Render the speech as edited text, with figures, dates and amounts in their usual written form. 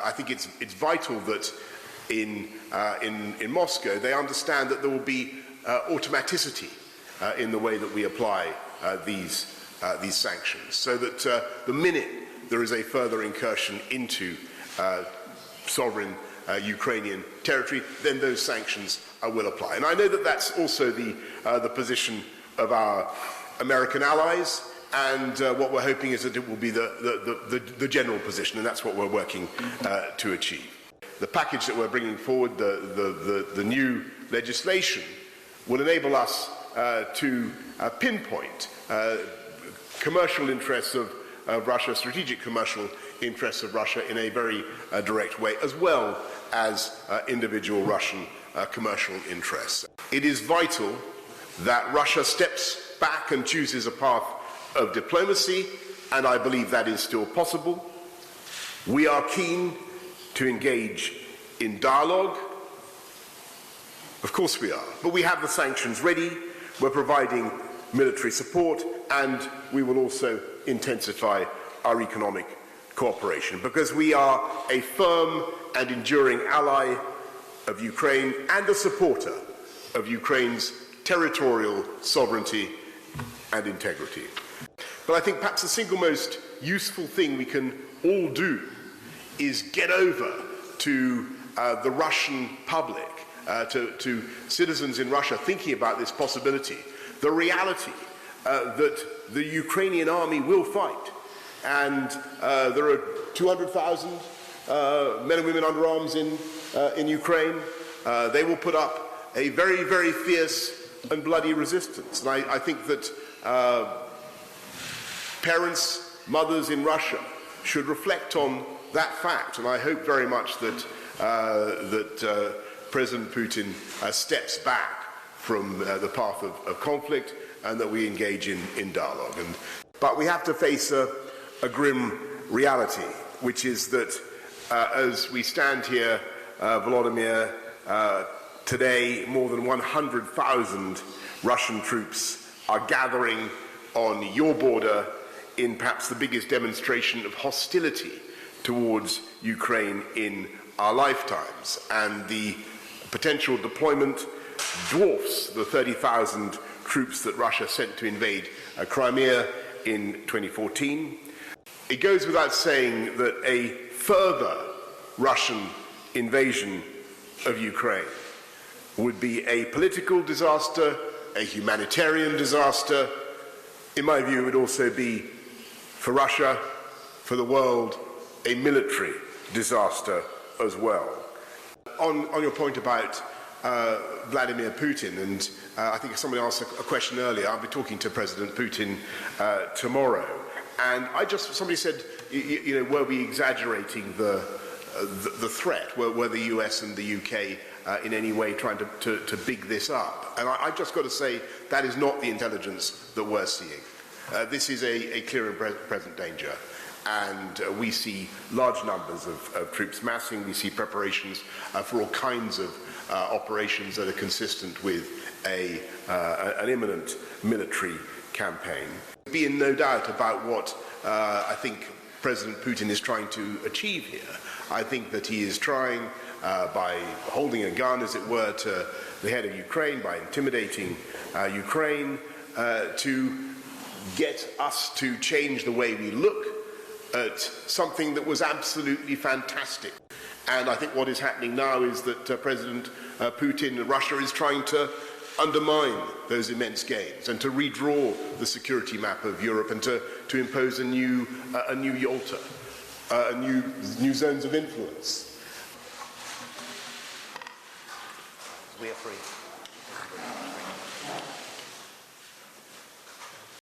I think it's vital that in Moscow they understand that there will be automaticity in the way that we apply these sanctions, so that the minute there is a further incursion into sovereign Ukrainian territory, then those sanctions will apply. And I know that that's also the position of our American allies, and what we're hoping is that it will be the general position, and that's what we're working to achieve. The package that we're bringing forward, the new legislation, will enable us to pinpoint commercial interests of Russia, strategic commercial interests of Russia in a very direct way, as well as individual Russian commercial interests. It is vital that Russia steps back and chooses a path of diplomacy, and I believe that is still possible. We are keen to engage in dialogue. Of course we are, but we have the sanctions ready, we're providing military support, and we will also intensify our economic cooperation, because we are a firm and enduring ally of Ukraine and a supporter of Ukraine's territorial sovereignty and integrity. But I think perhaps the single most useful thing we can all do is get over to the Russian public, to citizens in Russia thinking about this possibility, the reality that the Ukrainian army will fight. And there are 200,000 men and women under arms in Ukraine. They will put up a very, very fierce and bloody resistance. And I think that parents, mothers in Russia should reflect on that fact. And I hope very much that, President Putin steps back from the path of conflict, and that we engage in dialogue. But we have to face a grim reality, which is that as we stand here, Vladimir, today more than 100,000 Russian troops are gathering on your border in perhaps the biggest demonstration of hostility towards Ukraine in our lifetimes, and the potential deployment dwarfs the 30,000 troops that Russia sent to invade Crimea in 2014. It goes without saying that a further Russian invasion of Ukraine would be a political disaster, a humanitarian disaster. In my view, it would also be, for Russia, for the world, a military disaster as well. On your point about Vladimir Putin, and I think somebody asked a question earlier, I'll be talking to President Putin tomorrow, and somebody said, were we exaggerating the threat? Were the US and the UK in any way trying to big this up? And I've just got to say that is not the intelligence that we're seeing. This is a clear and present danger. And we see large numbers of troops massing. We see preparations for all kinds of operations that are consistent with an imminent military campaign. Be in no doubt about what I think President Putin is trying to achieve here. I think that he is trying, by holding a gun, as it were, to the head of Ukraine, by intimidating Ukraine, to get us to change the way we look at something that was absolutely fantastic. And I think what is happening now is that President Putin and Russia is trying to undermine those immense gains and to redraw the security map of Europe and to impose a new Yalta, new zones of influence. We are free.